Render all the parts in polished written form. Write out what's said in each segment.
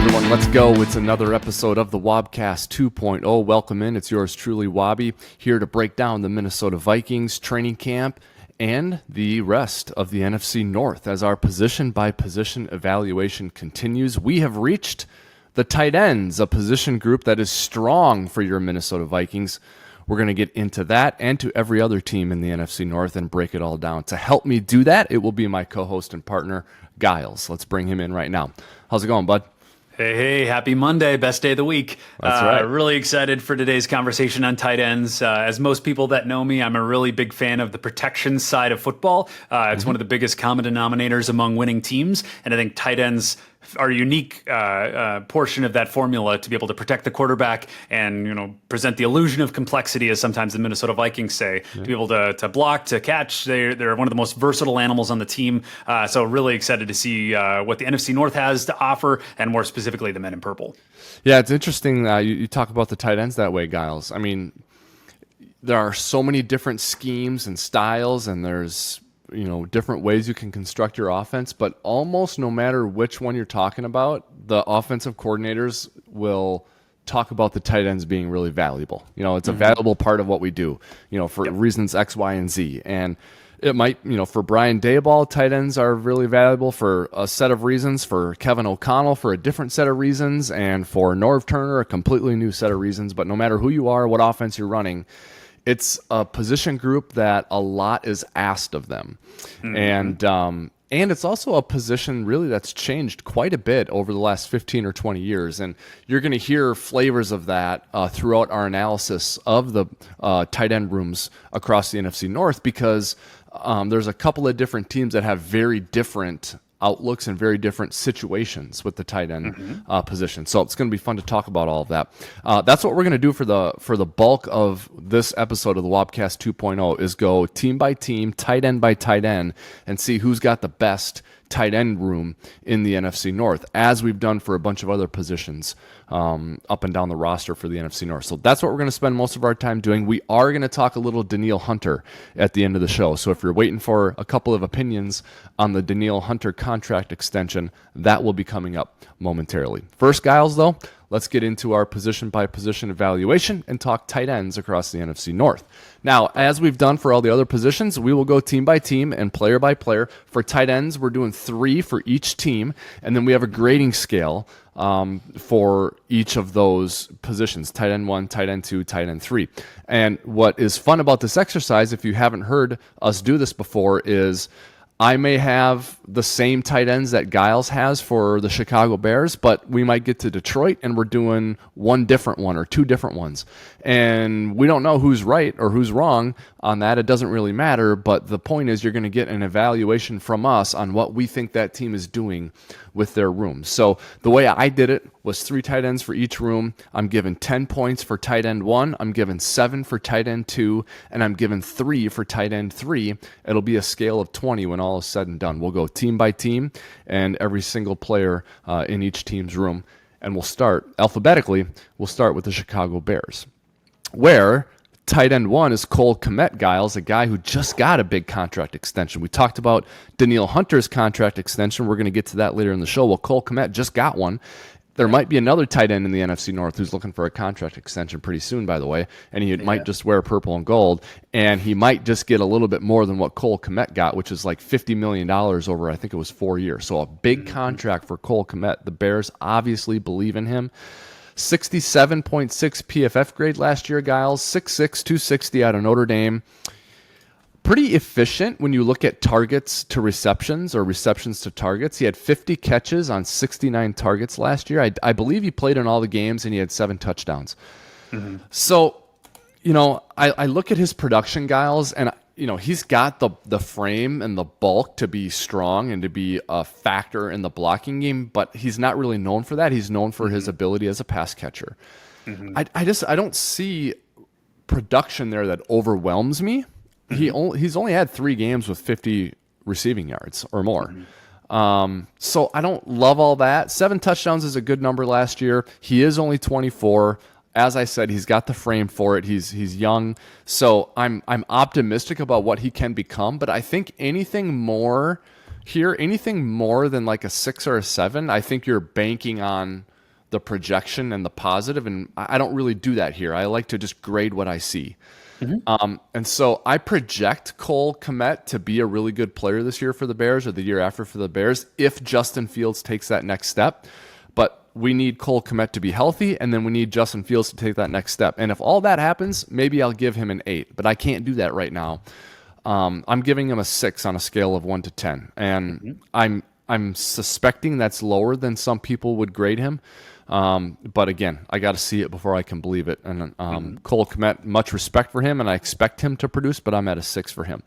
everyone, let's go. It's another episode of the Wobcast 2.0. Welcome in. It's yours truly, Wobby, here to break down the Minnesota Vikings training camp and the rest of the NFC North as our position-by-position evaluation continues. We have reached the tight ends, a position group that is strong for your Minnesota Vikings. We're going to get into that and to every other team in the NFC North and break it all down. To help me do that, it will be my co-host and partner, Gyles. Let's bring him in right now. How's it going, bud? Hey, happy Monday, best day of the week. That's right. Really excited for today's conversation on tight ends. As most people that know me, I'm a really big fan of the protection side of football. It's one of the biggest common denominators among winning teams, and I think tight ends are a unique portion of that formula to be able to protect the quarterback and present the illusion of complexity, as sometimes the Minnesota Vikings say, to be able to block, to catch. They're one of the most versatile animals on the team. So really excited to see what the NFC North has to offer, and more specifically the men in purple. Yeah, it's interesting you talk about the tight ends that way, Gyles. I mean, there are so many different schemes and styles, and there's different ways you can construct your offense, but almost no matter which one you're talking about, the offensive coordinators will talk about the tight ends being really valuable. It's a valuable part of what we do, for reasons X, Y, and Z. And it might, for Brian Daboll, tight ends are really valuable for a set of reasons, for Kevin O'Connell for a different set of reasons, and for Norv Turner, a completely new set of reasons. But no matter who you are, what offense you're running, it's a position group that a lot is asked of them. And it's also a position really that's changed quite a bit over the last 15 or 20 years. And you're going to hear flavors of that throughout our analysis of the tight end rooms across the NFC North, because there's a couple of different teams that have very different outlooks and very different situations with the tight end position. So it's going to be fun to talk about all of that. That's what we're going to do for the bulk of this episode of the Wobcast 2.0 is go team by team, tight end by tight end, and see who's got the best tight end room in the NFC North, as we've done for a bunch of other positions up and down the roster for the NFC North. So that's what we're going to spend most of our time doing. We are going to talk a little Danielle Hunter at the end of the show. So if you're waiting for a couple of opinions on the Danielle Hunter contract extension, that will be coming up momentarily. First, Gyles, though, let's get into our position-by-position evaluation and talk tight ends across the NFC North. Now, as we've done for all the other positions, we will go team by team and player by player. For tight ends, we're doing 3 for each team, and then we have a grading scale for each of those positions: tight end 1, tight end 2, tight end 3. And what is fun about this exercise, if you haven't heard us do this before, is I may have the same tight ends that Gyles has for the Chicago Bears, but we might get to Detroit and we're doing one different one or 2 different ones. And we don't know who's right or who's wrong on that. It doesn't really matter, but the point is you're going to get an evaluation from us on what we think that team is doing with their room. So the way I did it was 3 tight ends for each room. I'm given 10 points for tight end 1, I'm given 7 for tight end 2, and I'm given 3 for tight end 3. It'll be a scale of 20 when all is said and done. We'll go team by team and every single player in each team's room, and we'll start alphabetically. We'll start with the Chicago Bears, where tight end 1 is Cole Kmet, Gyles, a guy who just got a big contract extension. We talked about Danielle Hunter's contract extension. We're going to get to that later in the show. Well, Cole Kmet just got one. There might be another tight end in the NFC North who's looking for a contract extension pretty soon, by the way, and he might just wear purple and gold, and he might just get a little bit more than what Cole Kmet got, which is like $50 million over, I think it was 4 years. So a big contract for Cole Kmet. The Bears obviously believe in him. 67.6 PFF grade last year, Gyles. 6'6", 260 out of Notre Dame. Pretty efficient when you look at targets to receptions or receptions to targets. He had 50 catches on 69 targets last year. I believe he played in all the games, and he had 7 touchdowns. So, I look at his production, Gyles, and he's got the frame and the bulk to be strong and to be a factor in the blocking game, but he's not really known for that. He's known for his ability as a pass catcher. I don't see production there that overwhelms me. He's only had 3 games with 50 receiving yards or more. So I don't love all that. 7 touchdowns is a good number last year. He is only 24. As I said, he's got the frame for it. He's young. So I'm optimistic about what he can become, but I think anything more than like a 6 or a 7, I think you're banking on the projection and the positive, and I don't really do that here. I like to just grade what I see. And so I project Cole Kmet to be a really good player this year for the Bears, or the year after for the Bears, if Justin Fields takes that next step. But we need Cole Kmet to be healthy, and then we need Justin Fields to take that next step. And if all that happens, maybe I'll give him an 8, but I can't do that right now. I'm giving him a 6 on a scale of 1 to 10, and I'm suspecting that's lower than some people would grade him. But again, I got to see it before I can believe it. And Cole Kmet, much respect for him, and I expect him to produce, but I'm at a 6 for him.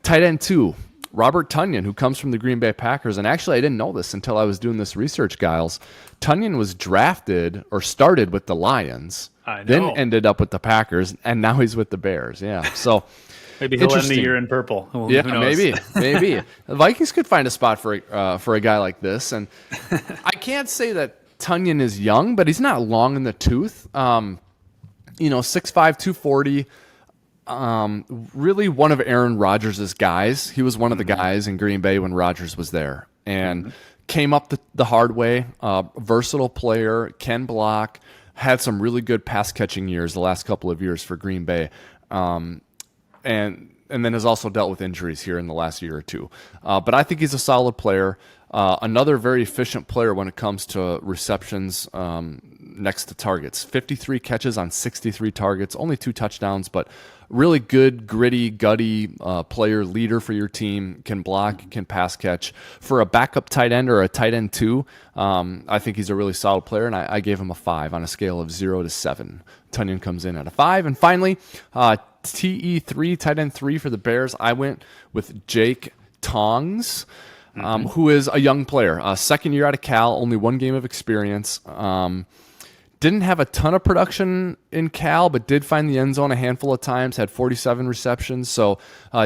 Tight end 2, Robert Tonyan, who comes from the Green Bay Packers. And actually, I didn't know this until I was doing this research, Gyles. Tonyan was drafted or started with the Lions, then ended up with the Packers, and now he's with the Bears. Yeah, so maybe he'll end the year in purple. Well, yeah, maybe. The Vikings could find a spot for a guy like this. And I can't say that Tonyan is young, but he's not long in the tooth. 6'5", 240. Really one of Aaron Rodgers' guys. He was one of the guys in Green Bay when Rodgers was there, and came up the hard way. Versatile player, can block, had some really good pass catching years the last couple of years for Green Bay, and then has also dealt with injuries here in the last year or two. But I think he's a solid player. Another very efficient player when it comes to receptions next to targets. 53 catches on 63 targets, only 2 touchdowns, but really good, gritty, gutty player, leader for your team, can block, can pass catch. For a backup tight end or a tight end 2, I think he's a really solid player, and I gave him a 5 on a scale of 0 to 7. Tonyan comes in at a 5. And finally, TE3, tight end 3 for the Bears, I went with Jake Tongs. Who is a young player, second year out of Cal, only 1 game of experience. Didn't have a ton of production in Cal, but did find the end zone a handful of times, had 47 receptions. So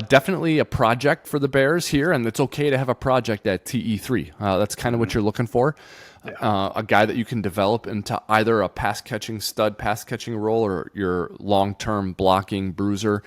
definitely a project for the Bears here, and it's okay to have a project at TE3. That's kind of what you're looking for. A guy that you can develop into either a pass-catching stud, pass-catching role, or your long-term blocking bruiser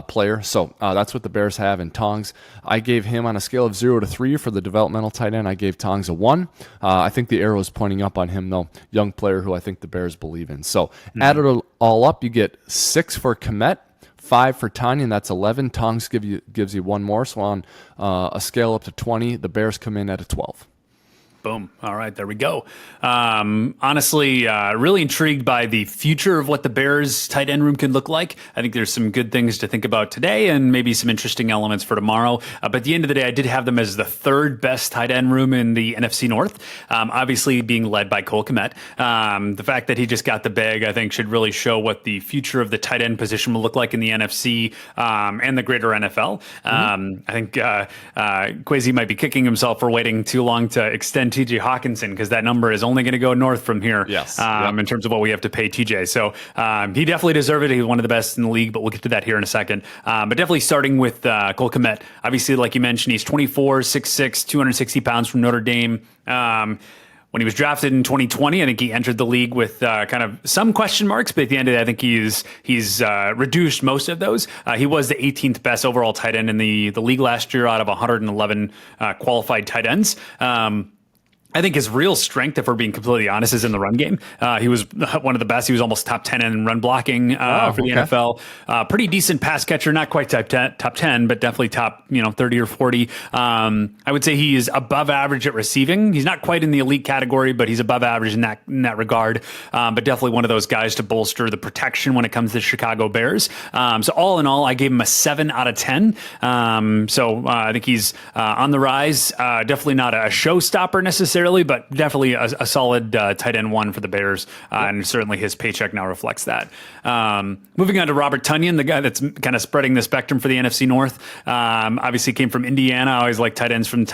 player. So that's what the Bears have in Tongs. I gave him, on a scale of 0 to 3 for the developmental tight end, I gave Tongs a 1. I think the arrow is pointing up on him, though. Young player who I think the Bears believe in. So add it all up, you get 6 for Kmet, 5 for Tonyan, that's 11. Tongs gives you 1 more. So on a scale up to 20, the Bears come in at a 12. Boom. All right, there we go. Honestly, really intrigued by the future of what the Bears tight end room can look like. I think there's some good things to think about today and maybe some interesting elements for tomorrow. But at the end of the day, I did have them as the 3rd best tight end room in the NFC North, obviously being led by Cole Kmet. The fact that he just got the bag, I think, should really show what the future of the tight end position will look like in the NFC and the greater NFL. I think Kwesi might be kicking himself for waiting too long to extend TJ Hawkinson, because that number is only going to go north from here. Yes. In terms of what we have to pay TJ. So he definitely deserved it. He's one of the best in the league, but we'll get to that here in a second. But definitely starting with Cole Kmet. Obviously, like you mentioned, he's 24, 6'6", 260 pounds from Notre Dame. When he was drafted in 2020, I think he entered the league with kind of some question marks, but at the end of the day, I think he's reduced most of those. He was the 18th best overall tight end in the league last year out of 111 qualified tight ends. I think his real strength, if we're being completely honest, is in the run game. He was one of the best. He was almost top 10 in run blocking for the NFL. Pretty decent pass catcher, not quite top 10, but definitely top 30 or 40. I would say he is above average at receiving. He's not quite in the elite category, but he's above average in that regard. But definitely one of those guys to bolster the protection when it comes to Chicago Bears. So all in all, I gave him a 7 out of 10. I think he's on the rise. Definitely not a showstopper necessarily, but definitely a solid tight end 1 for the Bears, and certainly his paycheck now reflects that. Moving on to Robert Tonyan, the guy that's kind of spreading the spectrum for the NFC North. Obviously came from Indiana. I always like tight ends from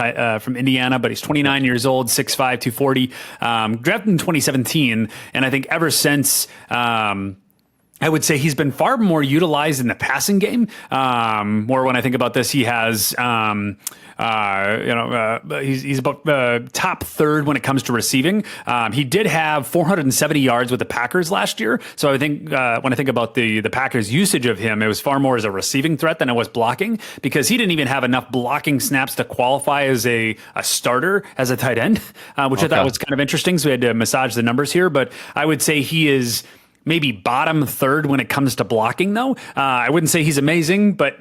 Indiana, but he's 29 years old, 6'5", 240, drafted in 2017, and I think ever since I would say he's been far more utilized in the passing game. More when I think about this, he has, he's about top third when it comes to receiving. He did have 470 yards with the Packers last year. So I think when I think about the Packers' usage of him, it was far more as a receiving threat than it was blocking, because he didn't even have enough blocking snaps to qualify as a starter as a tight end, which I thought was kind of interesting. So we had to massage the numbers here, but I would say he is maybe bottom third when it comes to blocking, though. I wouldn't say he's amazing, but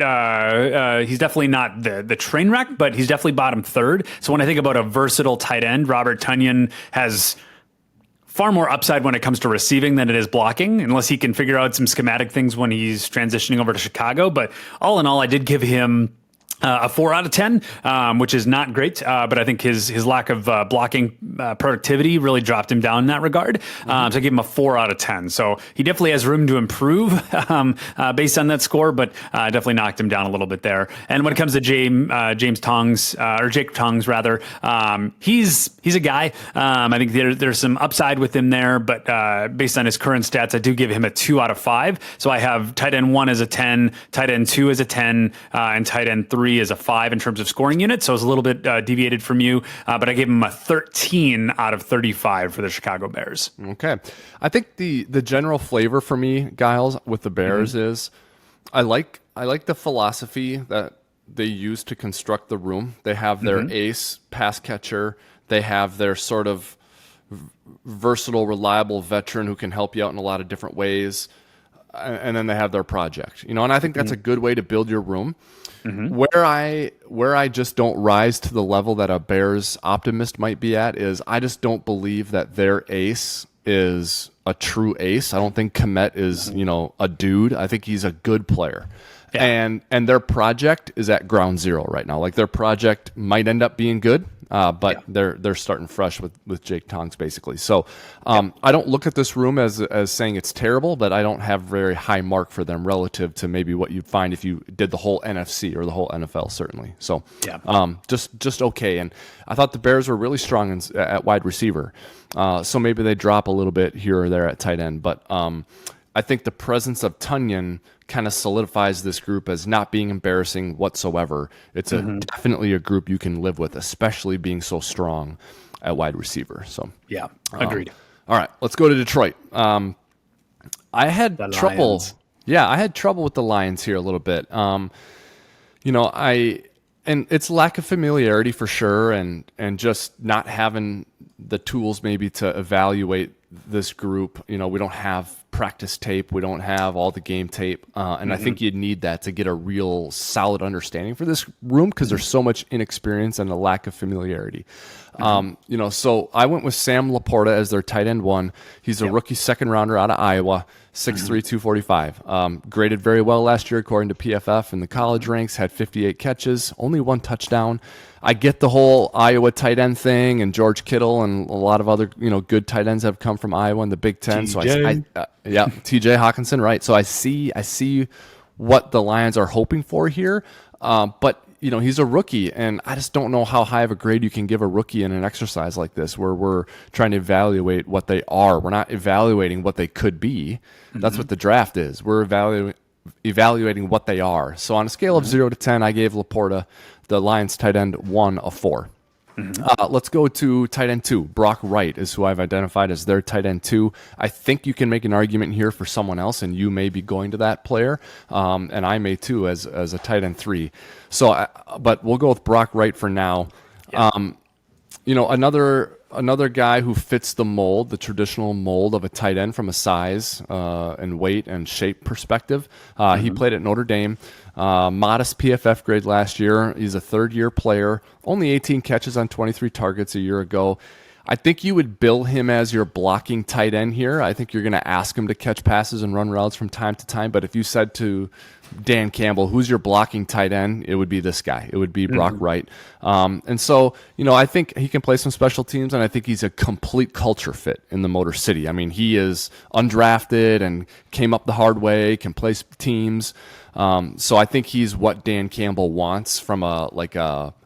he's definitely not the train wreck, but he's definitely bottom third. So when I think about a versatile tight end, Robert Tonyan has far more upside when it comes to receiving than it is blocking, unless he can figure out some schematic things when he's transitioning over to Chicago. But all in all, I did give him a 4 out of 10, which is not great, but I think his lack of blocking productivity really dropped him down in that regard. So I gave him a 4 out of 10. So he definitely has room to improve based on that score, but definitely knocked him down a little bit there. And when it comes to James Tongs, or Jake Tongs rather, he's a guy. I think there's some upside with him there, but based on his current stats, I do give him a 2 out of 5. So I have tight end 1 as a 10, tight end 2 as a 10, and tight end 3 is a 5 in terms of scoring units. So it's a little bit deviated from you, but I gave him a 13 out of 35 for the Chicago Bears. Okay. I think the general flavor for me, Gyles, with the Bears is I like the philosophy that they use to construct the room. They have their ace pass catcher. They have their sort of versatile, reliable veteran who can help you out in a lot of different ways. And then they have their project, and I think that's a good way to build your room. Where I just don't rise to the level that a Bears optimist might be at is I just don't believe that their ace is a true ace. I don't think Kmet is, a dude. I think he's a good player. Yeah. And their project is at ground zero right now. Like, their project might end up being good, but they're starting fresh with Jake Tongs basically. So I don't look at this room as saying it's terrible, but I don't have very high mark for them relative to maybe what you'd find if you did the whole NFC or the whole NFL, certainly. So just okay. And I thought the Bears were really strong at wide receiver. So maybe they drop a little bit here or there at tight end, but I think the presence of Tonyan kind of solidifies this group as not being embarrassing whatsoever. It's definitely a group you can live with, especially being so strong at wide receiver. So agreed. All right, let's go to Detroit. I had trouble. Lions. Yeah, I had trouble with the Lions here a little bit. And it's lack of familiarity for sure, and just not having the tools maybe to evaluate this group. We don't have practice tape. We don't have all the game tape. And I think you'd need that to get a real solid understanding for this room, because there's so much inexperience and a lack of familiarity. So I went with Sam Laporta as their tight end 1. He's a rookie second rounder out of Iowa, 6'3", 245. Graded very well last year according to PFF in the college ranks, had 58 catches, only 1 touchdown. I get the whole Iowa tight end thing, and George Kittle and a lot of other good tight ends have come from Iowa in the Big Ten. So TJ Hawkinson, right? So I see what the Lions are hoping for here, but he's a rookie, and I just don't know how high of a grade you can give a rookie in an exercise like this, where we're trying to evaluate what they are. We're not evaluating what they could be. That's what the draft is. We're evaluating what they are. So on a scale of 0 to 10, I gave Laporta, the Lions tight end 1, a 4. Let's go to tight end 2. Brock Wright is who I've identified as their tight end 2. I think you can make an argument here for someone else, and you may be going to that player, and I may too as a tight end 3. So, but we'll go with Brock Wright for now. Yeah. Another guy who fits the mold, the traditional mold of a tight end from a size and weight and shape perspective. He played at Notre Dame. Modest PFF grade last year. He's a third-year player. Only 18 catches on 23 targets a year ago. I think you would bill him as your blocking tight end here. I think you're going to ask him to catch passes and run routes from time to time. But if you said to Dan Campbell, who's your blocking tight end, it would be this guy. It would be Brock Wright. And so, I think he can play some special teams, and I think he's a complete culture fit in the Motor City. I mean, he is undrafted and came up the hard way, can play teams. So I think he's what Dan Campbell wants from a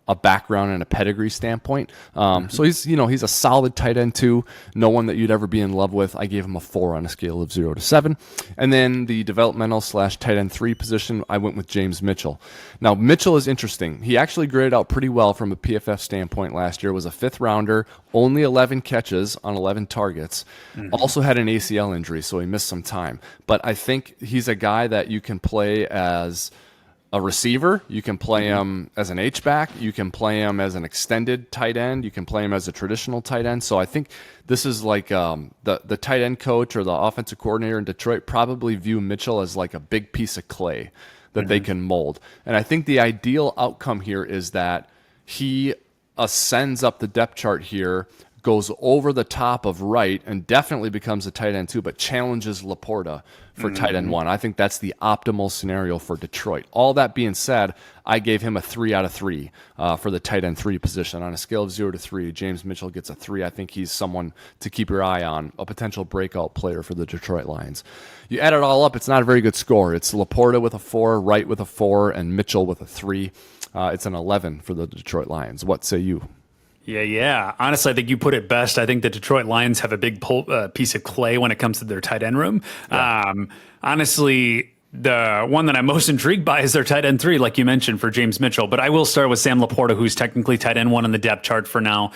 a background and a pedigree standpoint. So he's a solid tight end too. No one that you'd ever be in love with. I gave him a 4 on a scale of 0 to 7. And then the developmental / tight end 3 position, I went with James Mitchell. Now Mitchell is interesting. He actually graded out pretty well from a PFF standpoint last year. Was a 5th rounder, only 11 catches on 11 targets. Also had an ACL injury, so he missed some time. But I think he's a guy that you can play as a receiver. You can play him as an H-back. You can play him as an extended tight end. You can play him as a traditional tight end. So I think this is like the tight end coach or the offensive coordinator in Detroit probably view Mitchell as like a big piece of clay that they can mold. And I think the ideal outcome here is that he ascends up the depth chart here, goes over the top of Wright, and definitely becomes a tight end 2, but challenges Laporta for tight end 1. I think that's the optimal scenario for Detroit. All that being said, I gave him a 3 out of 3 for the tight end 3 position. On a scale of 0 to 3, James Mitchell gets a 3. I think he's someone to keep your eye on, a potential breakout player for the Detroit Lions. You add it all up, it's not a very good score. It's Laporta with a 4, Wright with a 4, and Mitchell with a 3. It's an 11 for the Detroit Lions. What say you? Yeah. Honestly, I think you put it best. I think the Detroit Lions have a big piece of clay when it comes to their tight end room. Yeah. Honestly, the one that I'm most intrigued by is their tight end 3, like you mentioned, for James Mitchell. But I will start with Sam Laporta, who's technically tight end 1 on the depth chart for now.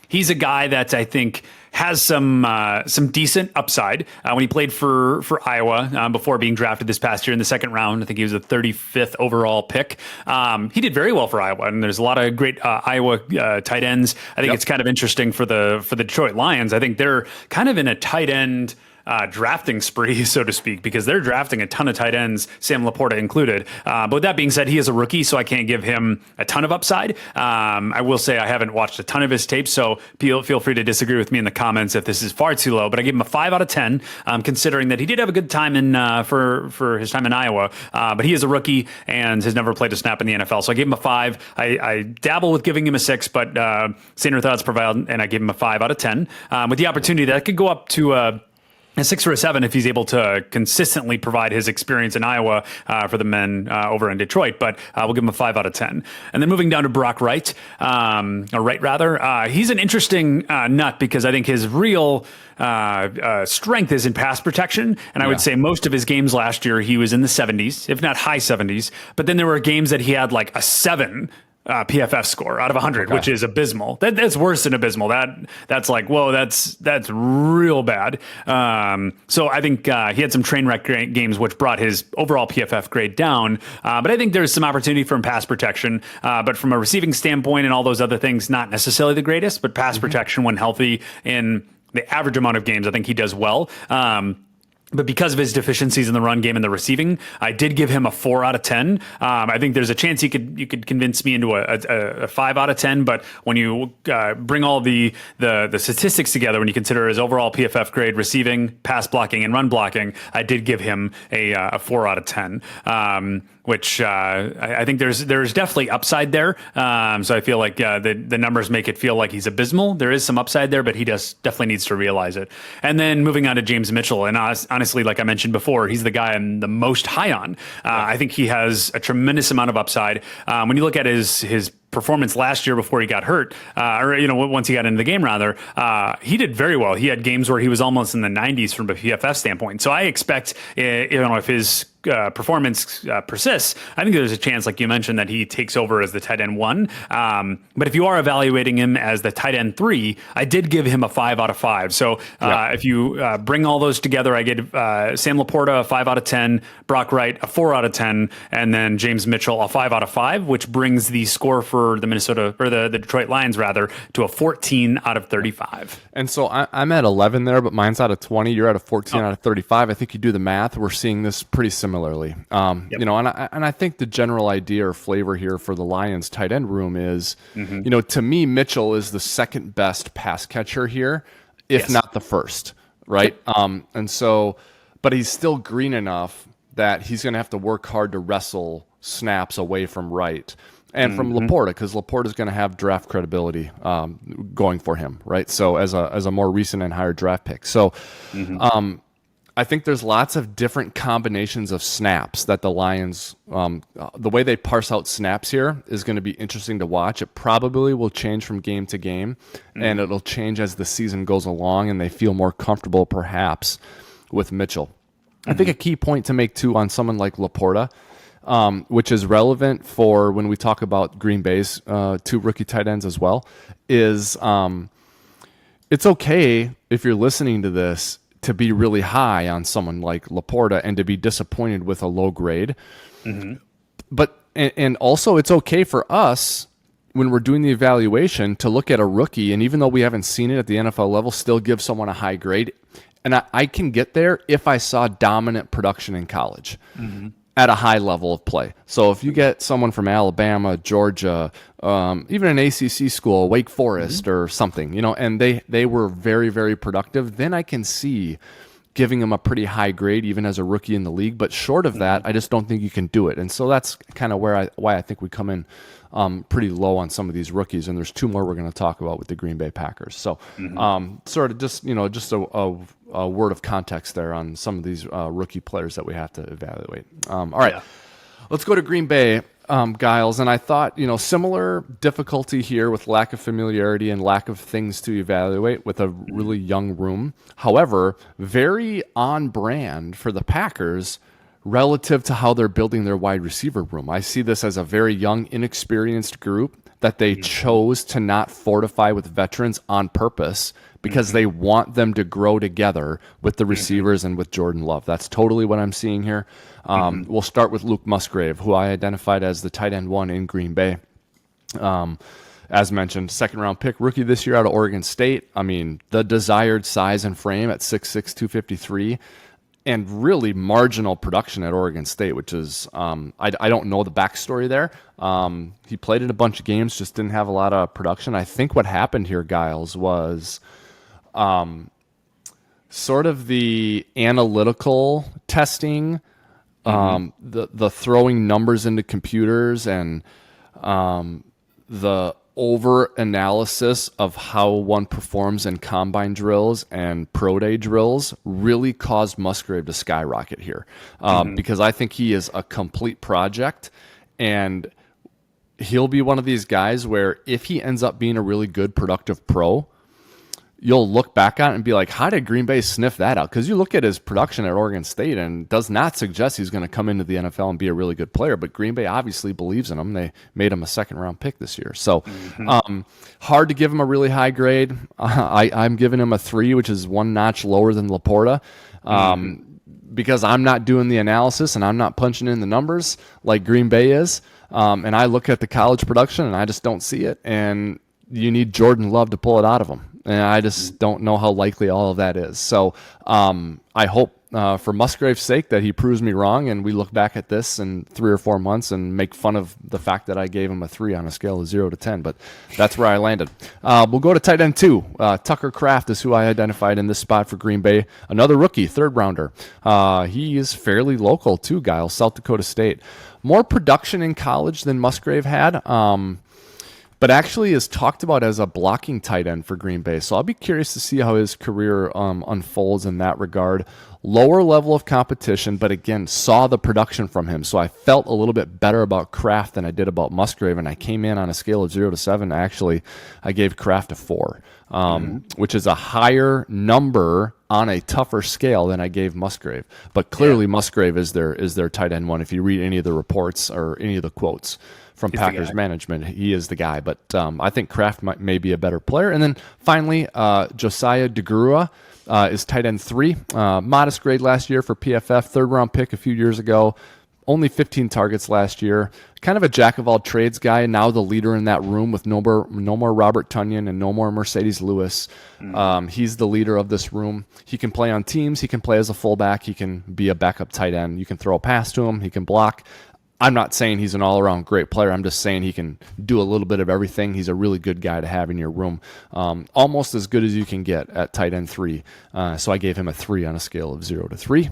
He's a guy that I think has some decent upside. When he played for Iowa before being drafted this past year in the 2nd round, I think he was a 35th overall pick. He did very well for Iowa, and there's a lot of great Iowa tight ends. I think it's kind of interesting for the Detroit Lions. I think they're kind of in a tight end drafting spree, so to speak, because they're drafting a ton of tight ends, Sam Laporta included. But with that being said, he is a rookie, so I can't give him a ton of upside. I will say I haven't watched a ton of his tape, so feel free to disagree with me in the comments if this is far too low. But I gave him a 5 out of 10, considering that he did have a good time in for his time in Iowa. But he is a rookie and has never played a snap in the NFL, so I gave him a 5. I dabble with giving him a 6, but saner thoughts prevailed, and I gave him a 5 out of 10 with the opportunity that could go up to a 6 or a 7 if he's able to consistently provide his experience in Iowa for the men over in Detroit. But we'll give him a 5 out of 10. And then moving down to Brock Wright, or Wright rather, he's an interesting nut because I think his real strength is in pass protection. And I would say most of his games last year, he was in the 70s, if not high 70s. But then there were games that he had like a 7 PFF score out of 100, which is abysmal. That's worse than abysmal. That's like, whoa, that's real bad. So I think he had some train wreck games, which brought his overall PFF grade down. But I think there's some opportunity for pass protection. But from a receiving standpoint and all those other things, not necessarily the greatest, but pass protection when healthy in the average amount of games, I think he does well. But because of his deficiencies in the run game and the receiving, I did give him a 4 out of 10. I think there's a chance you could convince me into a 5 out of 10. But when you bring all the statistics together, when you consider his overall PFF grade, receiving, pass blocking, and run blocking, I did give him a 4 out of 10. Which I think there's definitely upside there. So I feel like the numbers make it feel like he's abysmal. There is some upside there, but he definitely needs to realize it. And then moving on to James Mitchell, and honestly, like I mentioned before, he's the guy I'm the most high on. I think he has a tremendous amount of upside. When you look at his performance last year before he got hurt, or once he got into the game rather, he did very well. He had games where he was almost in the 90s from a PFF standpoint. So I expect, if his performance persists, I think there's a chance, like you mentioned, that he takes over as the tight end 1. But if you are evaluating him as the tight end 3, I did give him a 5 out of 5. So if you bring all those together, I gave Sam Laporta a 5 out of 10, Brock Wright a 4 out of 10, and then James Mitchell a 5 out of 5, which brings the score for the Detroit Lions rather to a 14 out of 35. And so I'm at 11 there, but mine's out of 20. You're at a 14 out of 35. I think you do the math. We're seeing this pretty similarly. And I think the general idea or flavor here for the Lions tight end room is, to me, Mitchell is the second best pass catcher here, if not the first, right? And so, but he's still green enough that he's going to have to work hard to wrestle snaps away from Wright and from Laporta, because Laporta is going to have draft credibility going for him, right? So as a more recent and higher draft pick. So I think there's lots of different combinations of snaps that the Lions, the way they parse out snaps here is going to be interesting to watch. It probably will change from game to game, and it'll change as the season goes along and they feel more comfortable perhaps with Mitchell. I think a key point to make too on someone like Laporta, which is relevant for when we talk about Green Bay's two rookie tight ends as well, is it's okay if you're listening to this to be really high on someone like Laporta and to be disappointed with a low grade. But and also it's okay for us when we're doing the evaluation to look at a rookie, and even though we haven't seen it at the NFL level, still give someone a high grade. And I can get there if I saw dominant production in college at a high level of play. So if you get someone from Alabama, Georgia, even an ACC school, Wake Forest or something, and they were very, very productive, then I can see giving them a pretty high grade even as a rookie in the league. But short of that, I just don't think you can do it. And so that's kind of why I think we come in pretty low on some of these rookies. And there's two more we're going to talk about with the Green Bay Packers. So sort of just a word of context there on some of these rookie players that we have to evaluate. All right, let's go to Green Bay, Gyles. And I thought, similar difficulty here with lack of familiarity and lack of things to evaluate with a really young room. However, very on brand for the Packers relative to how they're building their wide receiver room. I see this as a very young, inexperienced group that they chose to not fortify with veterans on purpose because they want them to grow together with the receivers and with Jordan Love. That's totally what I'm seeing here. We'll start with Luke Musgrave, who I identified as the tight end one in Green Bay. As mentioned, second-round pick, rookie this year out of Oregon State. I mean, the desired size and frame at 6'6", 253, and really marginal production at Oregon State, which is, I don't know the backstory there. He played in a bunch of games, just didn't have a lot of production. I think what happened here, Gyles, was sort of the analytical testing, the throwing numbers into computers, and the over-analysis of how one performs in combine drills and pro day drills really caused Musgrave to skyrocket here because I think he is a complete project, and he'll be one of these guys where if he ends up being a really good, productive pro, you'll look back on it and be like, how did Green Bay sniff that out? Because you look at his production at Oregon State and does not suggest he's going to come into the NFL and be a really good player, but Green Bay obviously believes in him. They made him a second-round pick this year. So hard to give him a really high grade. I'm giving him a 3, which is one notch lower than Laporta, because I'm not doing the analysis and I'm not punching in the numbers like Green Bay is. And I look at the college production and I just don't see it. And you need Jordan Love to pull it out of him. And I just don't know how likely all of that is. So I hope for Musgrave's sake that he proves me wrong and we look back at this in 3 or 4 months and make fun of the fact that I gave him a 3 on a scale of 0 to 10. But that's where I landed. We'll go to tight end 2. Tucker Kraft is who I identified in this spot for Green Bay. Another rookie, third rounder. He is fairly local too, Gyles, South Dakota State. More production in college than Musgrave had. But actually is talked about as a blocking tight end for Green Bay. So I'll be curious to see how his career unfolds in that regard. Lower level of competition, but again, saw the production from him. So I felt a little bit better about Kraft than I did about Musgrave, and I came in on a scale of 0 to 7. Actually, I gave Kraft a 4, which is a higher number on a tougher scale than I gave Musgrave. But clearly Musgrave is their tight end one if you read any of the reports or any of the quotes from Packers management. He is the guy, but I think Kraft may be a better player. And then finally, Josiah DeGrua is tight end 3. Modest grade last year for PFF, third-round pick a few years ago. Only 15 targets last year. Kind of a jack-of-all-trades guy, now the leader in that room with no more Robert Tonyan and no more Mercedes Lewis. He's the leader of this room. He can play on teams. He can play as a fullback. He can be a backup tight end. You can throw a pass to him. He can block. I'm not saying he's an all-around great player. I'm just saying he can do a little bit of everything. He's a really good guy to have in your room. Almost as good as you can get at tight end 3. So I gave him a 3 on a scale of 0 to 3.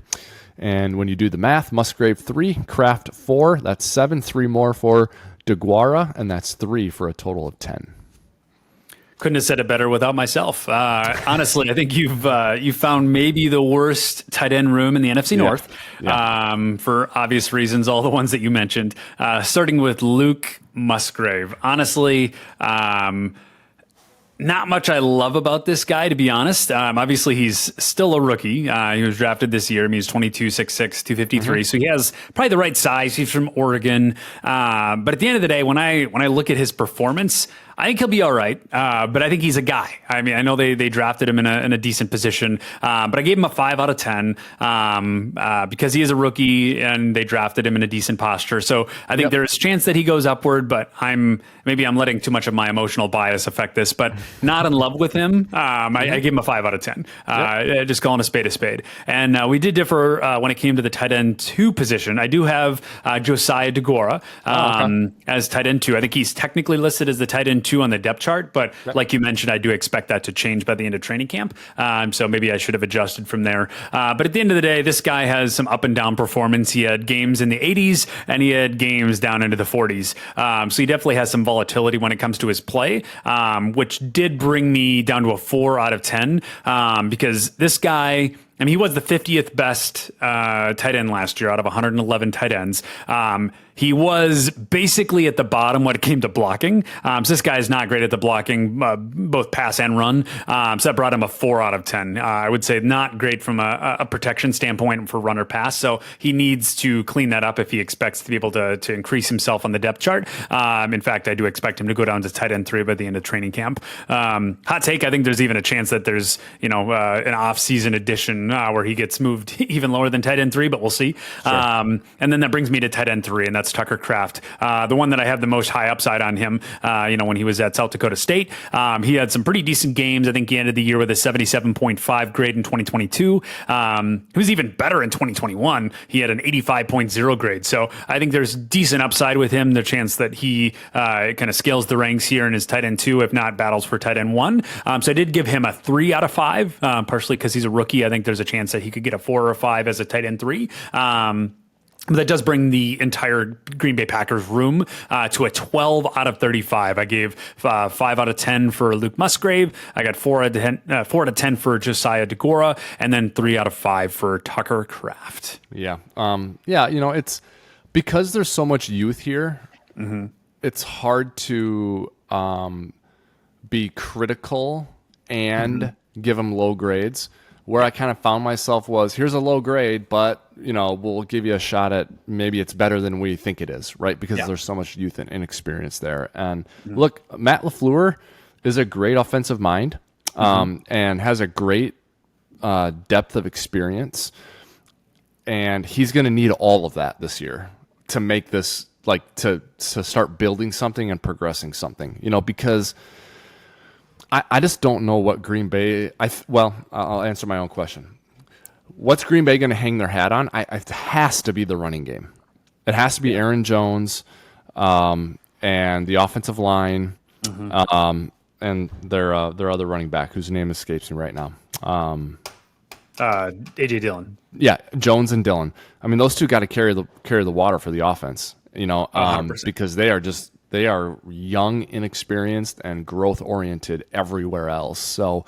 And when you do the math, Musgrave 3, Kraft 4, that's 7, 3 more for DeGuara, and that's 3 for a total of 10. Couldn't have said it better without myself. Honestly, I think you've found maybe the worst tight end room in the NFC North, for obvious reasons, all the ones that you mentioned. Starting with Luke Musgrave. Honestly, not much I love about this guy, to be honest. Obviously, he's still a rookie. He was drafted this year. I mean, he's 22, 6'6", 253. So he has probably the right size. He's from Oregon. But at the end of the day, when I look at his performance, I think he'll be all right, but I think he's a guy. I mean, I know they drafted him in a decent position, but I gave him a 5 out of 10 because he is a rookie and they drafted him in a decent posture. So I think there's a chance that he goes upward, but maybe I'm letting too much of my emotional bias affect this, but not in love with him. I gave him a 5 out of 10, just calling a spade. And we did differ when it came to the tight end 2 position. I do have Josiah DeGuara as tight end 2. I think he's technically listed as the tight end 2 on the depth chart, but like you mentioned, I do expect that to change by the end of training camp. So maybe I should have adjusted from there. But at the end of the day, this guy has some up and down performance. He had games in the 80s and he had games down into the 40s. So he definitely has some volatility when it comes to his play, which did bring me down to a 4 out of 10 because this guy, I mean, he was the 50th best tight end last year out of 111 tight ends. He was basically at the bottom when it came to blocking. So this guy is not great at the blocking, both pass and run. So that brought him a 4 out of 10. I would say not great from a protection standpoint for run or pass. So he needs to clean that up if he expects to be able to increase himself on the depth chart. In fact, I do expect him to go down to tight end 3 by the end of training camp. Hot take, I think there's even a chance that there's an off-season addition where he gets moved even lower than tight end 3, but we'll see. Sure. And then that brings me to tight end 3, and that's Tucker Kraft, the one that I have the most high upside on him. When he was at South Dakota State, he had some pretty decent games. I think he ended the year with a 77.5 grade in 2022. He was even better in 2021. He had an 85.0 grade. So I think there's decent upside with him. The chance that he kind of scales the ranks here and is tight end 2, if not battles for tight end 1. So I did give him a 3 out of 5, partially because he's a rookie. I think there's a chance that he could get a 4 or 5 as a tight end 3. But that does bring the entire Green Bay Packers room to a 12 out of 35. I gave 5 out of 10 for Luke Musgrave. I got 4 out of 10 for Josiah DeGuara, and then 3 out of 5 for Tucker Kraft. Yeah. It's because there's so much youth here. Mm-hmm. It's hard to be critical and give them low grades. Where I kind of found myself was, here's a low grade, but we'll give you a shot at maybe it's better than we think it is, right? Because there's so much youth and inexperience there. And look, Matt LaFleur is a great offensive mind and has a great depth of experience. And he's going to need all of that this year to make this, to start building something and progressing something, because I just don't know what Green Bay. I'll answer my own question. What's Green Bay going to hang their hat on? It has to be the running game. It has to be Aaron Jones, and the offensive line, and their other running back, whose name escapes me right now. AJ Dillon. Yeah, Jones and Dillon. I mean, those two got to carry the water for the offense. Because they are young, inexperienced, and growth-oriented everywhere else. So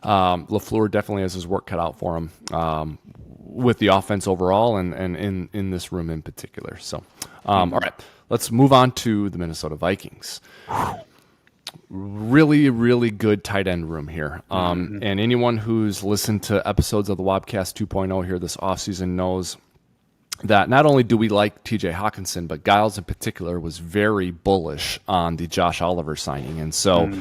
LaFleur definitely has his work cut out for him with the offense overall and in this room in particular. So, all right, let's move on to the Minnesota Vikings. Really, really good tight end room here. And anyone who's listened to episodes of the Wobcast 2.0 here this offseason knows that not only do we like TJ Hawkinson, but Gyles in particular was very bullish on the Josh Oliver signing. And so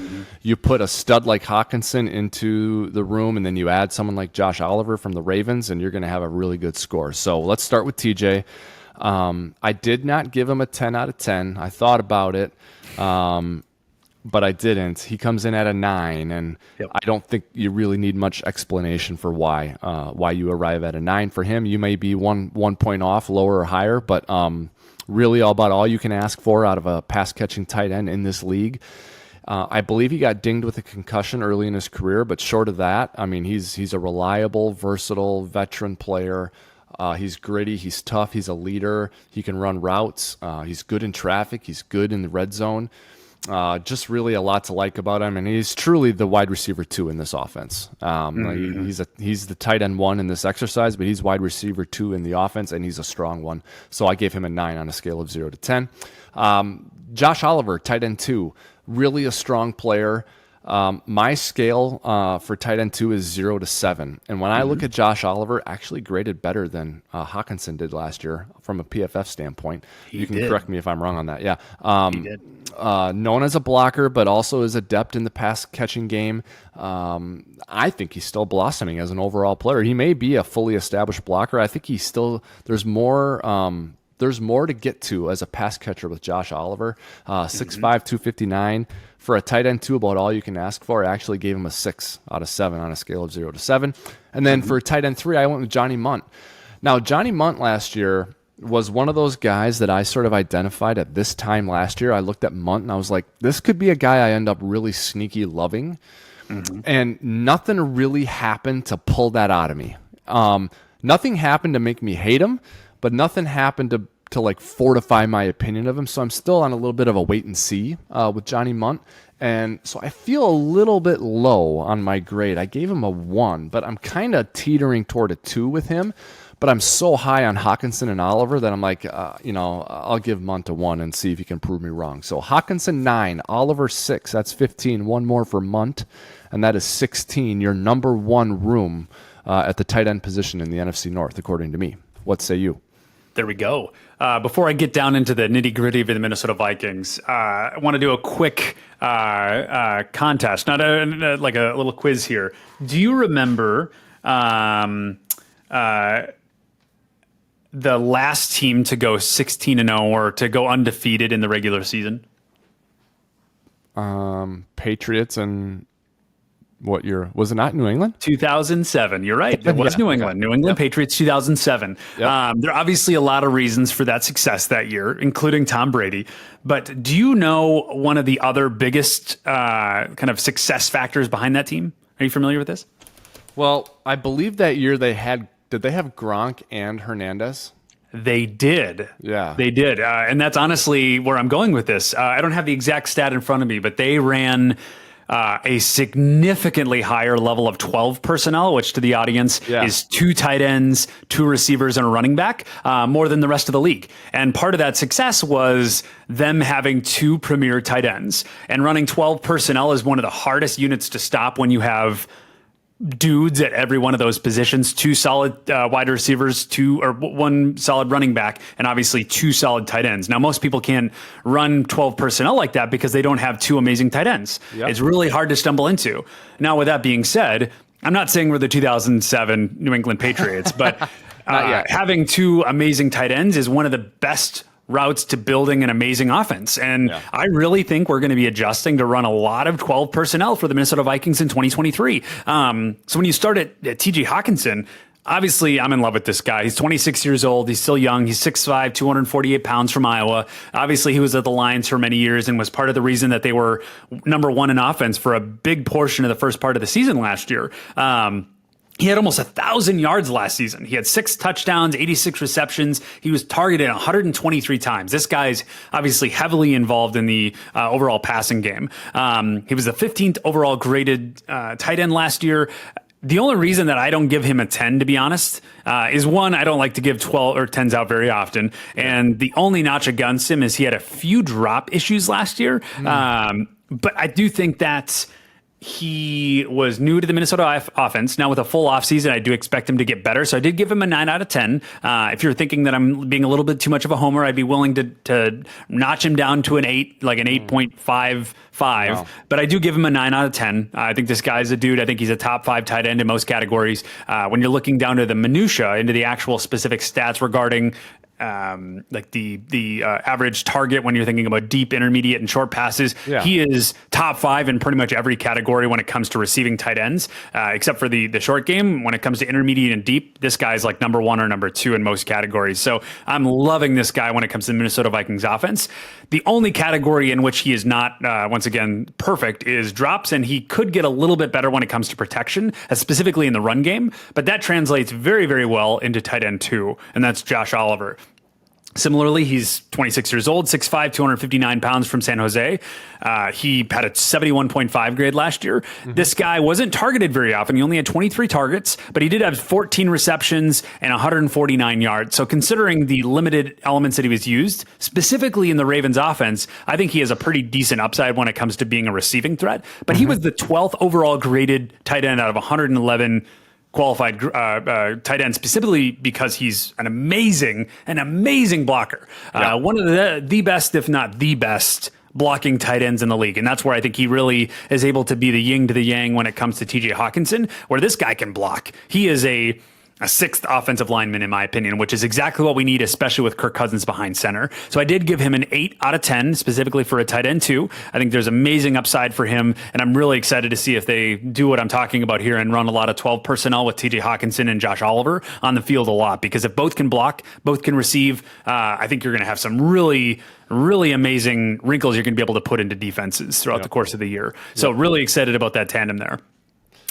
you put a stud like Hawkinson into the room, and then you add someone like Josh Oliver from the Ravens, and you're going to have a really good score. So let's start with TJ. I did not give him a 10 out of 10. I thought about it, but I didn't. He comes in at a 9, and I don't think you really need much explanation for why you arrive at a 9 for him. You may be one point off, lower or higher, but really all you can ask for out of a pass-catching tight end in this league. I believe he got dinged with a concussion early in his career, but short of that, I mean, he's a reliable, versatile, veteran player. He's gritty, he's tough, he's a leader, he can run routes, he's good in traffic, he's good in the red zone. Just really a lot to like about him, and he's truly the wide receiver 2 in this offense. He's the tight end 1 in this exercise, but he's wide receiver 2 in the offense, and he's a strong one. So I gave him a 9 on a scale of 0 to 10. Josh Oliver, tight end 2, really a strong player. My scale for tight end 2 is 0 to 7. And when I look at Josh Oliver, actually graded better than Hawkinson did last year from a PFF standpoint. You can correct me if I'm wrong on that. Yeah. He did. Known as a blocker, but also is adept in the pass catching game. I think he's still blossoming as an overall player. He may be a fully established blocker. I think he's still, there's more to get to as a pass catcher with Josh Oliver. 6'5", 259. For a tight end 2, about all you can ask for. I actually gave him a 6 out of 7 on a scale of 0 to 7. And then for tight end 3, I went with Johnny Munt. Now, Johnny Munt last year was one of those guys that I sort of identified at this time last year. I looked at Munt and I was like, this could be a guy I end up really sneaky loving. And nothing really happened to pull that out of me. Nothing happened to make me hate him, but nothing happened to like fortify my opinion of him. So I'm still on a little bit of a wait and see with Johnny Munt. And so I feel a little bit low on my grade. I gave him a 1, but I'm kind of teetering toward a 2 with him. But I'm so high on Hawkinson and Oliver that I'm like, I'll give Munt a 1 and see if he can prove me wrong. So Hawkinson 9, Oliver 6, that's 15. One more for Munt, and that is 16. Your number 1 room at the tight end position in the NFC North, according to me. What say you? There we go. Before I get down into the nitty gritty of the Minnesota Vikings, I want to do a quick contest, not like a little quiz here. Do you remember the last team to go 16-0 or to go undefeated in the regular season? Patriots and what year? Was it not New England? 2007. You're right. It was New England. New England Patriots 2007. There are obviously a lot of reasons for that success that year, including Tom Brady. But do you know one of the other biggest kind of success factors behind that team? Are you familiar with this? Well, I believe that year did they have Gronk and Hernandez? They did. Yeah. They did. And that's honestly where I'm going with this. I don't have the exact stat in front of me, but they ran a significantly higher level of 12 personnel, which to the audience is 2 tight ends, 2 receivers, and a running back, more than the rest of the league. And part of that success was them having 2 premier tight ends. And running 12 personnel is one of the hardest units to stop when you have dudes at every one of those positions, 2 solid wide receivers, 1 solid running back, and obviously 2 solid tight ends. Now, most people can't run 12 personnel like that because they don't have 2 amazing tight ends. It's really hard to stumble into. Now, with that being said, I'm not saying we're the 2007 New England Patriots, but having 2 amazing tight ends is one of the best routes to building an amazing offense. And I really think we're going to be adjusting to run a lot of 12 personnel for the Minnesota Vikings in 2023. So when you start at TJ Hawkinson, obviously I'm in love with this guy. He's 26 years old. He's still young. He's 6'5", 248 pounds from Iowa. Obviously he was at the Lions for many years and was part of the reason that they were number 1 in offense for a big portion of the first part of the season last year. He had almost 1,000 yards last season. He had 6 touchdowns, 86 receptions. He was targeted 123 times. This guy's obviously heavily involved in the overall passing game. He was the 15th overall graded tight end last year. The only reason that I don't give him a 10, to be honest, is one, I don't like to give 12 or 10s out very often. And the only notch against him is he had a few drop issues last year. But I do think that he was new to the Minnesota offense. Now with a full offseason, I do expect him to get better. So I did give him a 9 out of 10. If you're thinking that I'm being a little bit too much of a homer, I'd be willing to notch him down to an 8, like an 8.55. Wow. But I do give him a 9 out of 10. I think this guy's a dude. I think he's a top 5 tight end in most categories. When you're looking down to the minutia, into the actual specific stats regarding like the average target when you're thinking about deep, intermediate, and short passes. He is top 5 in pretty much every category when it comes to receiving tight ends, except for the short game. When it comes to intermediate and deep, this guy's like number 1 or number 2 in most categories. So I'm loving this guy when it comes to the Minnesota Vikings offense. The only category in which he is not, once again, perfect is drops, and he could get a little bit better when it comes to protection, specifically in the run game, but that translates very, very well into tight end 2, and that's Josh Oliver. Similarly, he's 26 years old, 6'5", 259 pounds from San Jose. He had a 71.5 grade last year. This guy wasn't targeted very often. He only had 23 targets, but he did have 14 receptions and 149 yards. So considering the limited elements that he was used, specifically in the Ravens offense, I think he has a pretty decent upside when it comes to being a receiving threat. But he was the 12th overall graded tight end out of 111 qualified tight end, specifically because he's an amazing blocker. One of the best, if not the best, blocking tight ends in the league. And that's where I think he really is able to be the yin to the yang when it comes to TJ Hawkinson, where this guy can block. He is a sixth offensive lineman, in my opinion, which is exactly what we need, especially with Kirk Cousins behind center. So I did give him an 8 out of 10, specifically for a tight end too. I think there's amazing upside for him, and I'm really excited to see if they do what I'm talking about here and run a lot of 12 personnel with TJ Hawkinson and Josh Oliver on the field a lot, because if both can block, both can receive, I think you're going to have some really amazing wrinkles you're going to be able to put into defenses throughout the course of the year. So really excited about that tandem there.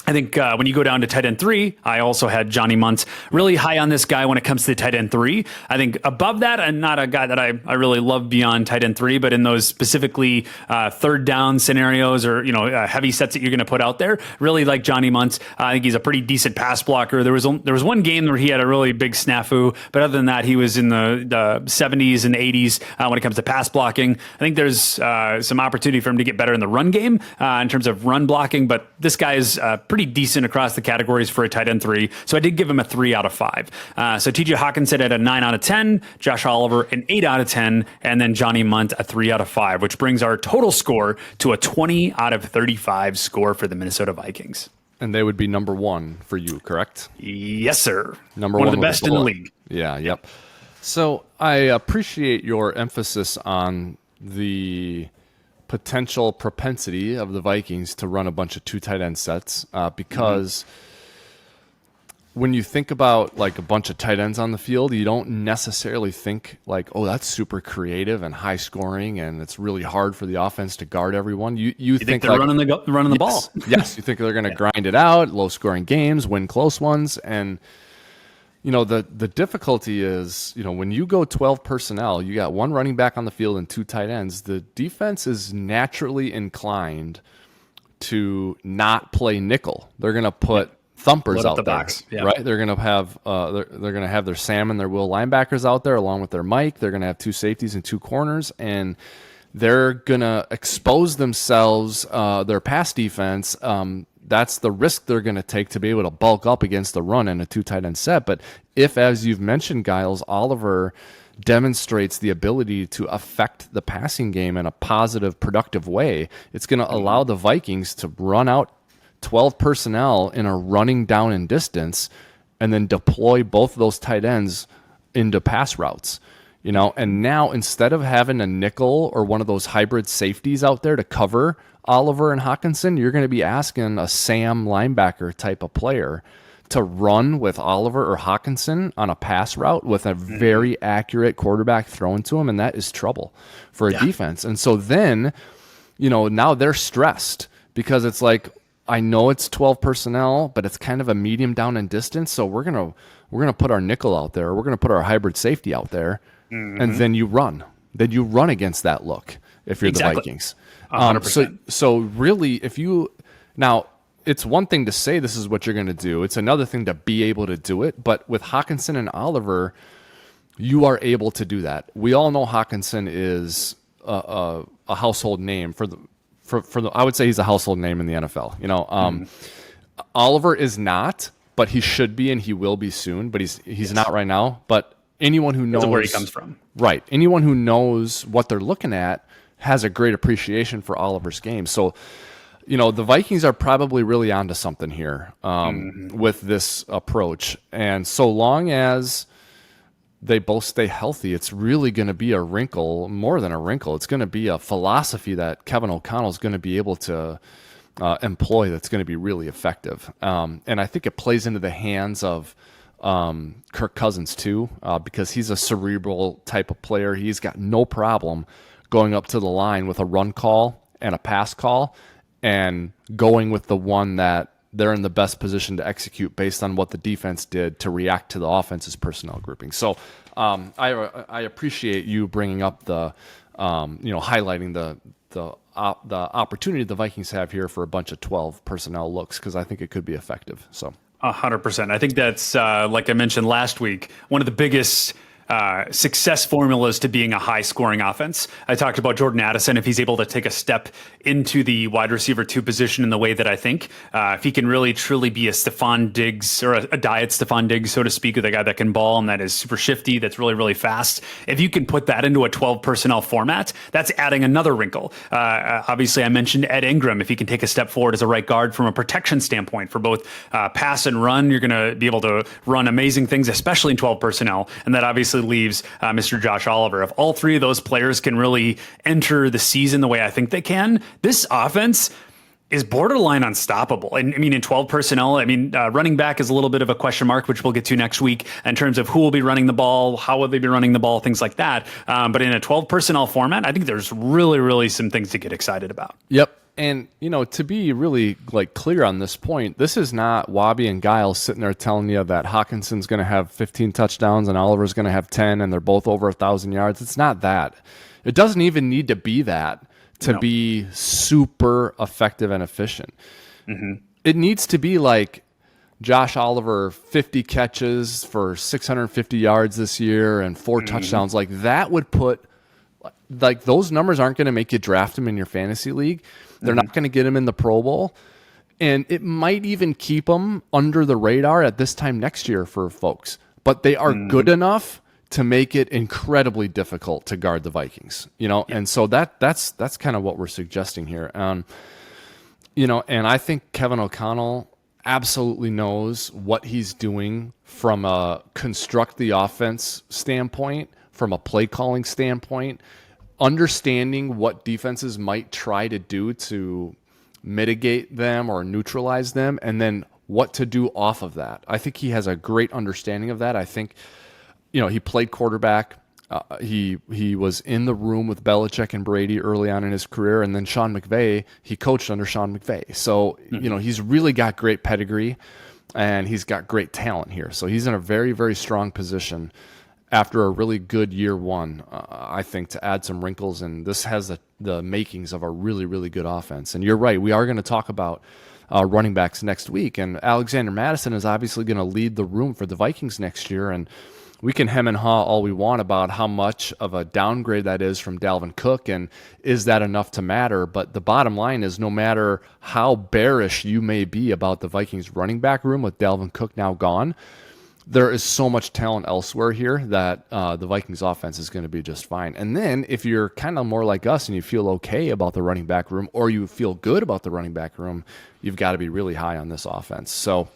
I think when you go down to tight end 3, I also had Johnny Muntz really high on this guy when it comes to tight end 3. I think above that, and not a guy that I really love beyond tight end 3, but in those specifically third down scenarios or heavy sets that you're going to put out there, really like Johnny Muntz. I think he's a pretty decent pass blocker. There was one game where he had a really big snafu, but other than that, he was in the 70s and 80s when it comes to pass blocking. I think there's some opportunity for him to get better in the run game in terms of run blocking, but this guy is pretty decent across the categories for a tight end 3. So I did give him a 3 out of 5. So TJ Hawkinson at a 9 out of 10, Josh Oliver an 8 out of 10, and then Johnny Munt a 3 out of 5, which brings our total score to a 20 out of 35 score for the Minnesota Vikings. And they would be number 1 for you, correct? Yes, sir. Number one one of the best in the league. Yeah, yep. So I appreciate your emphasis on the potential propensity of the Vikings to run a bunch of 2 tight end sets because when you think about like a bunch of tight ends on the field, you don't necessarily think like, oh, that's super creative and high scoring and it's really hard for the offense to guard everyone. You think they're like, running the ball. Yes, you think they're going to grind it out, low scoring games, win close ones, and the difficulty is, when you go 12 personnel, you got 1 running back on the field and 2 tight ends. The defense is naturally inclined to not play nickel. They're going to put thumpers out there, right? They're going to have they're going to have their Sam and their Will linebackers out there along with their Mike. They're going to have 2 safeties and 2 corners, and they're going to expose themselves, their pass defense. That's the risk they're going to take to be able to bulk up against the run in a 2 tight end set. But if, as you've mentioned, Gyles, Oliver demonstrates the ability to affect the passing game in a positive, productive way, it's going to allow the Vikings to run out 12 personnel in a running down and distance and then deploy both of those tight ends into pass routes. And now instead of having a nickel or one of those hybrid safeties out there to cover Oliver and Hawkinson, you're going to be asking a Sam linebacker type of player to run with Oliver or Hawkinson on a pass route with a very accurate quarterback thrown to him, and that is trouble for a defense. And so then, now they're stressed because it's like, I know it's 12 personnel, but it's kind of a medium down and distance, so we're gonna put our nickel out there, we're gonna put our hybrid safety out there, and then you run. Then you run against that look if you're the Vikings. 100%. So really, now it's one thing to say this is what you're going to do. It's another thing to be able to do it. But with Hawkinson and Oliver, you are able to do that. We all know Hawkinson is a household name for the. I would say he's a household name in the NFL. Oliver is not, but he should be and he will be soon. But he's not right now. But anyone who knows where he comes from, right? Anyone who knows what they're looking at has a great appreciation for Oliver's game. So, the Vikings are probably really onto something here with this approach. And so long as they both stay healthy, it's really going to be a wrinkle, more than a wrinkle. It's going to be a philosophy that Kevin O'Connell is going to be able to employ that's going to be really effective. And I think it plays into the hands of Kirk Cousins too, because he's a cerebral type of player. He's got no problem going up to the line with a run call and a pass call and going with the one that they're in the best position to execute based on what the defense did to react to the offense's personnel grouping. So I appreciate you bringing up the highlighting the opportunity the Vikings have here for a bunch of 12 personnel looks, because I think it could be effective. So 100%. I think that's, like I mentioned last week, one of the biggest success formulas to being a high-scoring offense. I talked about Jordan Addison. If he's able to take a step into the wide receiver 2 position in the way that I think, if he can really truly be a Stephon Diggs, or a diet Stephon Diggs, so to speak, with a guy that can ball and that is super shifty, that's really, really fast. If you can put that into a 12 personnel format, that's adding another wrinkle. Obviously, I mentioned Ed Ingram. If he can take a step forward as a right guard from a protection standpoint for both pass and run, you're going to be able to run amazing things, especially in 12 personnel. And that obviously leaves Mr. Josh Oliver. If all three of those players can really enter the season the way I think they can, this offense is borderline unstoppable. And I mean, in 12 personnel, running back is a little bit of a question mark, which we'll get to next week in terms of who will be running the ball, how will they be running the ball, things like that. But in a 12 personnel format, I think there's really, really some things to get excited about. Yep. And, to be really clear on this point, this is not Wobby and Gyles sitting there telling you that Hawkinson's going to have 15 touchdowns and Oliver's going to have 10 and they're both over 1,000 yards. It's not that. It doesn't even need to be that to be super effective and efficient. Mm-hmm. It needs to be like Josh Oliver, 50 catches for 650 yards this year and 4 touchdowns. Like that would put, those numbers aren't going to make you draft him in your fantasy league. They're not going to get him in the Pro Bowl. And it might even keep them under the radar at this time next year for folks. But they are good enough to make it incredibly difficult to guard the Vikings. And so that's kind of what we're suggesting here. And I think Kevin O'Connell absolutely knows what he's doing from a construct the offense standpoint, from a play calling standpoint, understanding what defenses might try to do to mitigate them or neutralize them, and then what to do off of that. I think he has a great understanding of that. I think, he played quarterback. He was in the room with Belichick and Brady early on in his career, and then Sean McVay, he coached under Sean McVay. So, he's really got great pedigree, and he's got great talent here. So he's in a very, very strong position after a really good year one, I think, to add some wrinkles. And this has the makings of a really, really good offense. And you're right, we are going to talk about running backs next week. And Alexander Mattison is obviously going to lead the room for the Vikings next year. And we can hem and haw all we want about how much of a downgrade that is from Dalvin Cook, and is that enough to matter? But the bottom line is, no matter how bearish you may be about the Vikings running back room with Dalvin Cook now gone, there is so much talent elsewhere here that the Vikings offense is going to be just fine. And then if you're kind of more like us and you feel okay about the running back room, or you feel good about the running back room, you've got to be really high on this offense. So,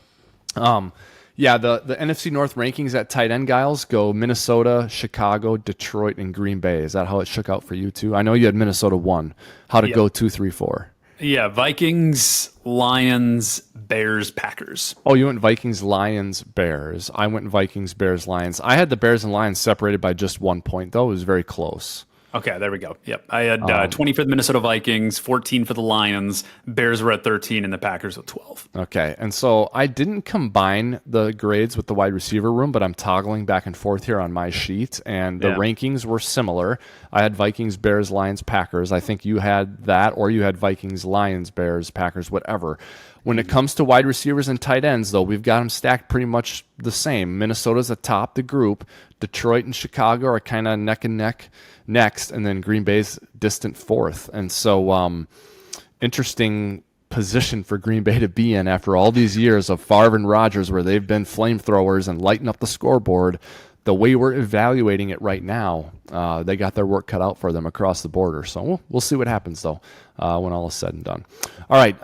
the NFC North rankings at tight end, Gyles, go Minnesota, Chicago, Detroit, and Green Bay. Is that how it shook out for you too? I know you had Minnesota 1. How'd it go 2, 3, 4? Yeah, Vikings, Lions, Bears, Packers. Oh, you went Vikings, Lions, Bears. I went Vikings, Bears, Lions. I had the Bears and Lions separated by just 1 point, though. It was very close. Okay, there we go. Yep. I had 20 for the Minnesota Vikings, 14 for the Lions. Bears were at 13, and the Packers at 12. Okay, and so I didn't combine the grades with the wide receiver room, but I'm toggling back and forth here on my sheet, and the rankings were similar. I had Vikings, Bears, Lions, Packers. I think you had that, or you had Vikings, Lions, Bears, Packers, whatever. When it comes to wide receivers and tight ends, though, we've got them stacked pretty much the same. Minnesota's atop the group. Detroit and Chicago are kind of neck and neck next, and then Green Bay's distant fourth. And so interesting position for Green Bay to be in after all these years of Favre and Rodgers, where they've been flamethrowers and lighting up the scoreboard. The way we're evaluating it right now, they got their work cut out for them across the border. So we'll see what happens, though, when all is said and done. All right,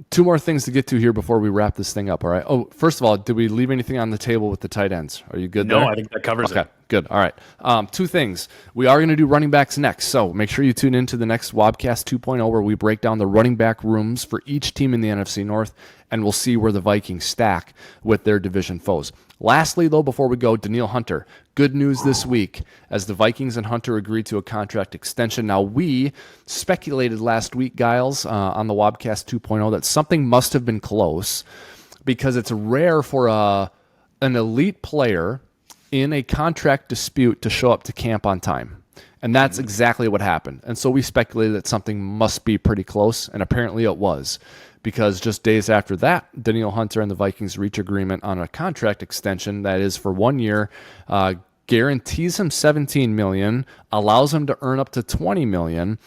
2 more things to get to here before we wrap this thing up, all right? Oh, first of all, did we leave anything on the table with the tight ends? Are you good there? No, I think that covers it. Okay, good. All right. 2 things. We are going to do running backs next, so make sure you tune into the next Wobcast 2.0, where we break down the running back rooms for each team in the NFC North, and we'll see where the Vikings stack with their division foes. Lastly, though, before we go, Danielle Hunter. Good news this week as the Vikings and Hunter agreed to a contract extension. Now, we speculated last week, Gyles, on the Wobcast 2.0 that something must have been close because it's rare for an elite player in a contract dispute to show up to camp on time. And that's exactly what happened. And so we speculated that something must be pretty close, and apparently it was. Because just days after that, Danielle Hunter and the Vikings reach agreement on a contract extension that is for 1 year, guarantees him $17 million, allows him to earn up to $20 million,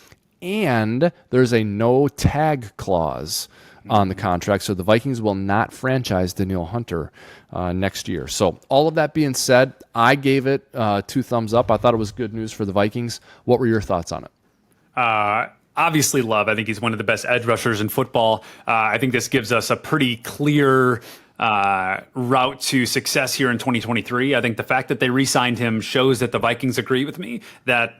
and there's a no tag clause on the contract, so the Vikings will not franchise Danielle Hunter next year. So all of that being said, I gave it 2 thumbs up. I thought it was good news for the Vikings. What were your thoughts on it? Obviously, Love. I think he's one of the best edge rushers in football. I think this gives us a pretty clear route to success here in 2023. I think the fact that they re-signed him shows that the Vikings agree with me that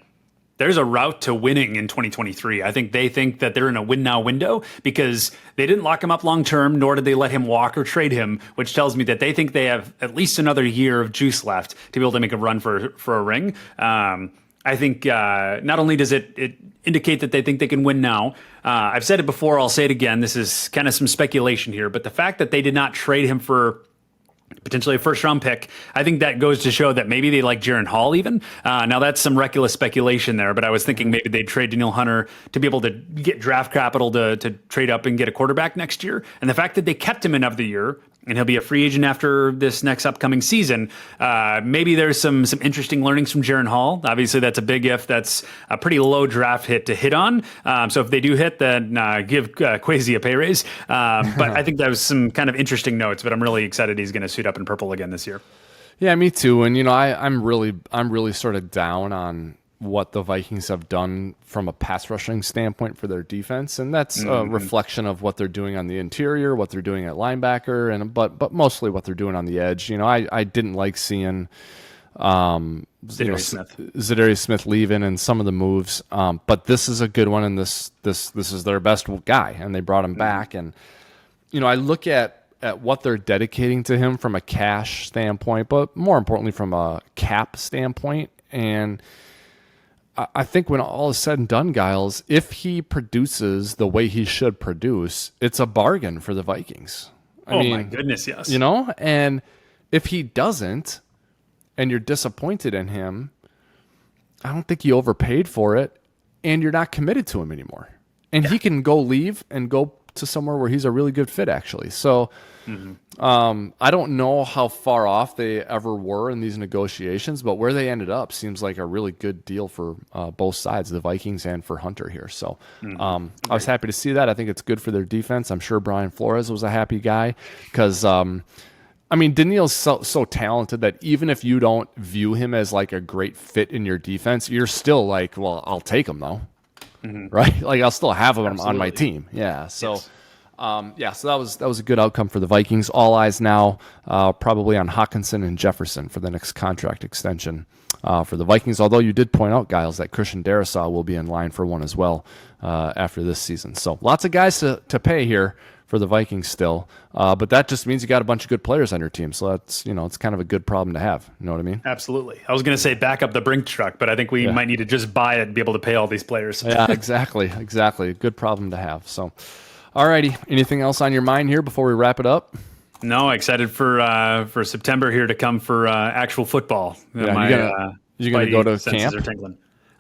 there's a route to winning in 2023. I think they think that they're in a win-now window because they didn't lock him up long-term, nor did they let him walk or trade him, which tells me that they think they have at least another year of juice left to be able to make a run for a ring. I think not only does it indicate that they think they can win now, I've said it before, I'll say it again, this is kind of some speculation here, but the fact that they did not trade him for potentially a first-round pick, I think that goes to show that maybe they like Jaron Hall even. Now, that's some reckless speculation there, but I was thinking maybe they'd trade Danielle Hunter to be able to get draft capital to trade up and get a quarterback next year. And the fact that they kept him another year, and he'll be a free agent after this next upcoming season, maybe there's some interesting learnings from Jaron Hall. Obviously, that's a big if. That's a pretty low draft hit to hit on. So if they do hit, then give Kwesi a pay raise. But I think that was some kind of interesting notes, but I'm really excited he's going to suit up in purple again this year. Yeah, me too. And I'm really sort of down on what the Vikings have done from a pass rushing standpoint for their defense, and that's a reflection of what they're doing on the interior, what they're doing at linebacker, but mostly what they're doing on the edge. I didn't like seeing Zadarius Smith leaving and some of the moves, but this is a good one, and this is their best guy, and they brought him back. And I look at what they're dedicating to him from a cash standpoint, but more importantly from a cap standpoint. And I think when all is said and done, Gyles, if he produces the way he should produce, it's a bargain for the Vikings. I mean, my goodness, yes. And if he doesn't, and you're disappointed in him, I don't think you overpaid for it, and you're not committed to him anymore. And he can leave and go to somewhere where he's a really good fit, actually. So I don't know how far off they ever were in these negotiations, but where they ended up seems like a really good deal for both sides, the Vikings and for Hunter here. So I was happy to see that. I think it's good for their defense. I'm sure Brian Flores was a happy guy because, Danielle's so talented that even if you don't view him as like a great fit in your defense, you're still like, well, I'll take him though. Right? Like I'll still have him on my team. Yeah. So, so that was a good outcome for the Vikings. All eyes now probably on Hawkinson and Jefferson for the next contract extension for the Vikings. Although you did point out, Gyles, that Christian Darrisaw will be in line for one as well after this season. So lots of guys to pay here for the Vikings still. But that just means you got a bunch of good players on your team. So that's, it's kind of a good problem to have. You know what I mean? Absolutely. I was going to say back up the Brink truck, but I think we might need to just buy it and be able to pay all these players. Yeah, exactly. Good problem to have. So, all righty. Anything else on your mind here before we wrap it up? No, excited for September here to come for actual football. Yeah, you're gonna go to camp?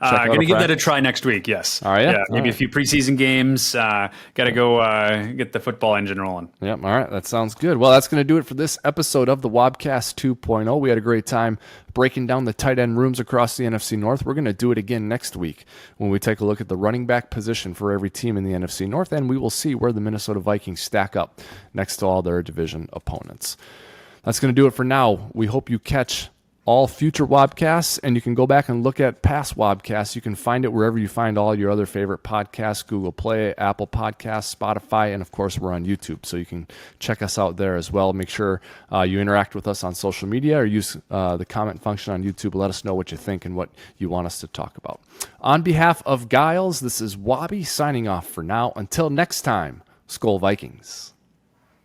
I'm going to give that a try next week, yes. All right. Yeah, maybe a few preseason games. Got to go get the football engine rolling. Yep. All right. That sounds good. Well, that's going to do it for this episode of the Wobcast 2.0. We had a great time breaking down the tight end rooms across the NFC North. We're going to do it again next week when we take a look at the running back position for every team in the NFC North, and we will see where the Minnesota Vikings stack up next to all their division opponents. That's going to do it for now. We hope you catch all future Wobcasts, and you can go back and look at past Wobcasts. You can find it wherever you find all your other favorite podcasts, Google Play, Apple Podcasts, Spotify, and of course we're on YouTube, so you can check us out there as well. Make sure you interact with us on social media or use the comment function on YouTube. Let us know what you think and what you want us to talk about. On behalf of Gyles, this is Wobby signing off for now. Until next time, Skol Vikings.